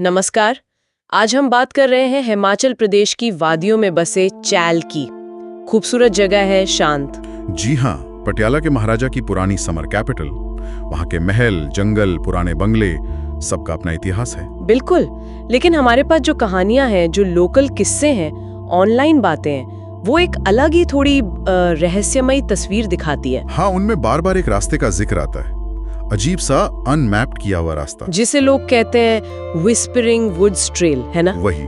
नमस्कार। आज हम बात कर रहे हैं हिमाचल प्रदेश की वादियों में बसे चैल की। खूबसूरत जगह है, शांत। जी हाँ, पटियाला के महाराजा की पुरानी समर कैपिटल। वहाँ के महल, जंगल, पुराने बंगले, सबका अपना इतिहास है। बिल्कुल, लेकिन हमारे पास जो कहानियां हैं, जो लोकल किस्से हैं, ऑनलाइन बातें हैं, वो एक अलग ही थोड़ी रहस्यमयी तस्वीर दिखाती है। हाँ, उनमें बार बार एक रास्ते का जिक्र आता है, अजीब सा अनमैप्ड किया हुआ रास्ता, जिसे लोग कहते हैं विस्परिंग वुड्स ट्रेल, है ना? वही।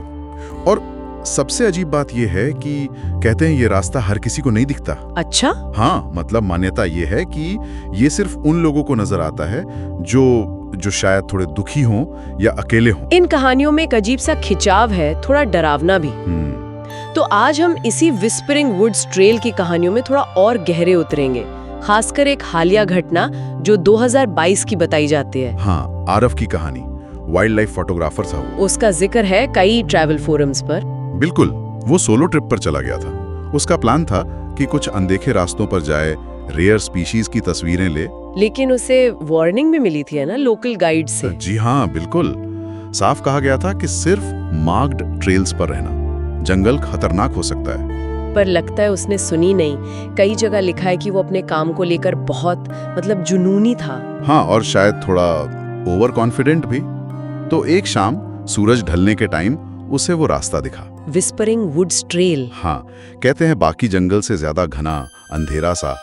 और सबसे अजीब बात यह है कि कहते हैं ये रास्ता हर किसी को नहीं दिखता। अच्छा? हाँ, मतलब मान्यता ये है कि ये सिर्फ उन लोगों को नजर आता है जो शायद थोड़े दुखी हों या अकेले हों। इन कहानियों में एक अजीब सा खिंचाव है, थोड़ा डरावना भी। तो आज हम इसी विस्परिंग वुड्स ट्रेल की कहानियों में थोड़ा और गहरे उतरेंगे, खासकर एक हालिया घटना जो 2022 की बताई जाती है। हाँ, आरव की कहानी। वाइल्ड लाइफ फोटोग्राफर था वो। उसका जिक्र है कई ट्रैवल फोरम्स पर। बिल्कुल, वो सोलो ट्रिप पर चला गया था। उसका प्लान था कि कुछ अनदेखे रास्तों पर जाए, रेयर स्पीशीज की तस्वीरें ले। लेकिन उसे वार्निंग भी मिली थी, है ना, लोकल गाइड से। जी हाँ, बिल्कुल। साफ कहा गया था कि सिर्फ मार्क्ड ट्रेल्स पर रहना, जंगल खतरनाक हो सकता है। पर लगता है उसने सुनी नहीं। कई जगह लिखा है कि वो अपने काम को लेकर बहुत जुनूनी था। हाँ, और शायद थोड़ा ओवर कॉन्फिडेंट भी। तो एक शाम सूरज ढलने के टाइम उसे वो रास्ता दिखा, विस्परिंग वुड्स ट्रेल। हाँ, कहते हैं बाकी जंगल से ज्यादा घना, अंधेरा सा,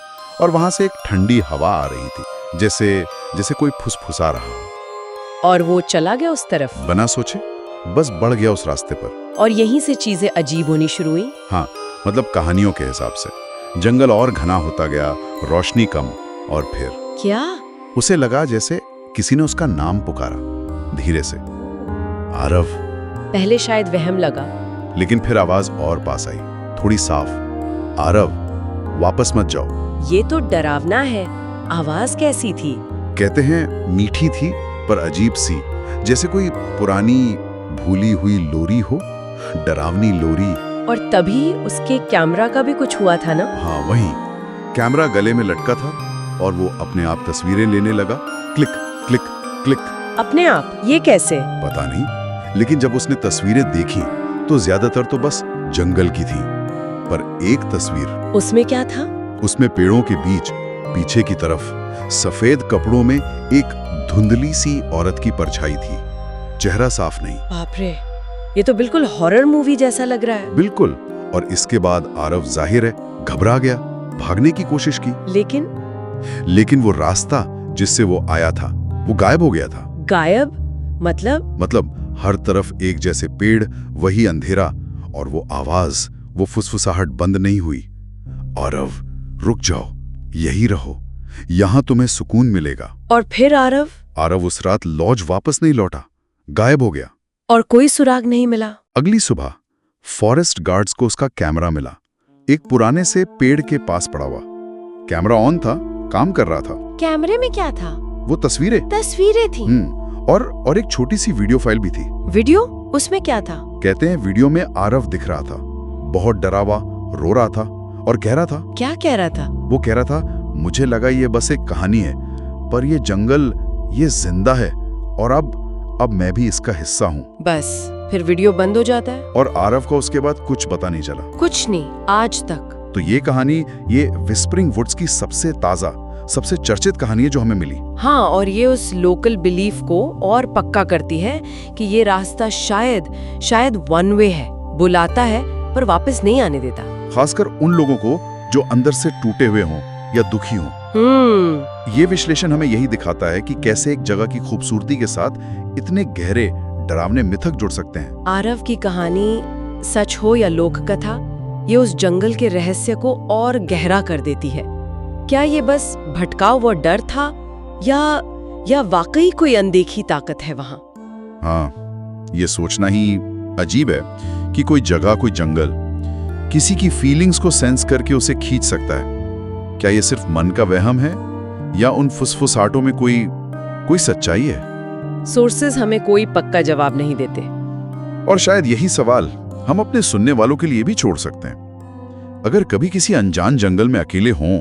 और वहां से एक ठंडी हवा आ रही थी, जैसे कोई फुसफुसा रहा हो। और वो चला गया उस तरफ, बना सोचे, बस बढ़ गया उस रास्ते पर। और यहीं से चीजें अजीब होनी शुरू हुई। हाँ, मतलब कहानियों के हिसाब से जंगल और घना होता गया, रोशनी कम, और फिर क्या उसे लगा जैसे किसी ने उसका नाम पुकारा, धीरे से, आरव। पहले शायद वहम लगा, लेकिन फिर आवाज और पास आई, थोड़ी साफ, आरव, वापस मत जाओ। ये तो डरावना है। आवाज कैसी थी? कहते हैं मीठी थी पर अजीब सी, जैसे कोई पुरानी भूली हुई लोरी हो, डरावनी लोरी। और तभी उसके कैमरा का भी कुछ हुआ था ना? हाँ, वही। कैमरा गले में लटका था और वो अपने आप तस्वीरें लेने लगा, क्लिक क्लिक क्लिक। अपने आप? ये कैसे? पता नहीं, लेकिन जब उसने तस्वीरें देखी तो ज्यादातर तो बस जंगल की थी, पर एक तस्वीर, उसमें क्या था? उसमें पेड़ों के बीच पीछे की तरफ सफेद कपड़ों में एक धुंधली सी औरत की परछाई थी, चेहरा साफ नहीं। बाप रे, ये तो बिल्कुल हॉरर मूवी जैसा लग रहा है। बिल्कुल। और इसके बाद आरव जाहिर है घबरा गया, भागने की कोशिश की, लेकिन वो रास्ता जिससे वो आया था वो गायब हो गया था। गायब? मतलब हर तरफ एक जैसे पेड़, वही अंधेरा, और वो आवाज, वो फुसफुसाहट बंद नहीं हुई। आरव, रुक जाओ, यही रहो, यहां तुम्हें सुकून मिलेगा। और फिर आरव उस रात लॉज वापस नहीं लौटा, गायब हो गया। और कोई सुराग नहीं मिला? अगली सुबह फॉरेस्ट गार्ड्स को उसका कैमरा मिला, एक पुराने से पेड़ के पास पड़ा हुआ। कैमरा ऑन था, काम कर रहा था। कैमरे में क्या था? वो तस्वीरें थी। और एक छोटी सी वीडियो फाइल भी थी। वीडियो? उसमें क्या था? कहते हैं वीडियो में आरव दिख रहा था, बहुत डरा हुआ, रो रहा था और कह रहा था। क्या कह रहा था? वो कह रहा था, मुझे लगा ये बस एक कहानी है, पर ये जंगल, ये जिंदा है, और अब मैं भी इसका हिस्सा हूँ। बस फिर वीडियो बंद हो जाता है। और आरव को उसके बाद कुछ पता नहीं चला। कुछ नहीं, आज तक। तो ये कहानी, ये विस्परिंग वुड्स की सबसे ताजा, सबसे चर्चित कहानी है जो हमें मिली। हाँ, और ये उस लोकल बिलीफ को और पक्का करती है कि ये रास्ता शायद वन वे है, बुलाता है पर वापस नहीं आने देता। खासकर उन लोगों को जो अंदर से टूटे हुए हों या दुखी हों। ये विश्लेषण हमें यही दिखाता है कि कैसे एक जगह की खूबसूरती के साथ इतने गहरे, डरावने मिथक जुड़ सकते हैं। आरव की कहानी सच हो या लोक कथा, ये उस जंगल के रहस्य को और गहरा कर देती है। क्या ये बस भटकाव व डर था, या वाकई कोई अनदेखी ताकत है वहां? हाँ, ये सोचना ही अजीब है कि कोई जगह, कोई जंगल किसी की फीलिंग्स को सेंस करके उसे खींच सकता है। क्या ये सिर्फ मन का वहम है, या उन फुसफुसाहटों में कोई सच्चाई है? सोर्सेज हमें कोई पक्का जवाब नहीं देते। और शायद यही सवाल हम अपने सुनने वालों के लिए भी छोड़ सकते हैं। अगर कभी किसी अनजान जंगल में अकेले हों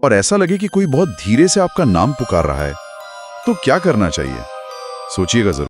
और ऐसा लगे कि कोई बहुत धीरे से आपका नाम पुकार रहा है, तो क्या करना चाहिए? सोचिएगा जरूर।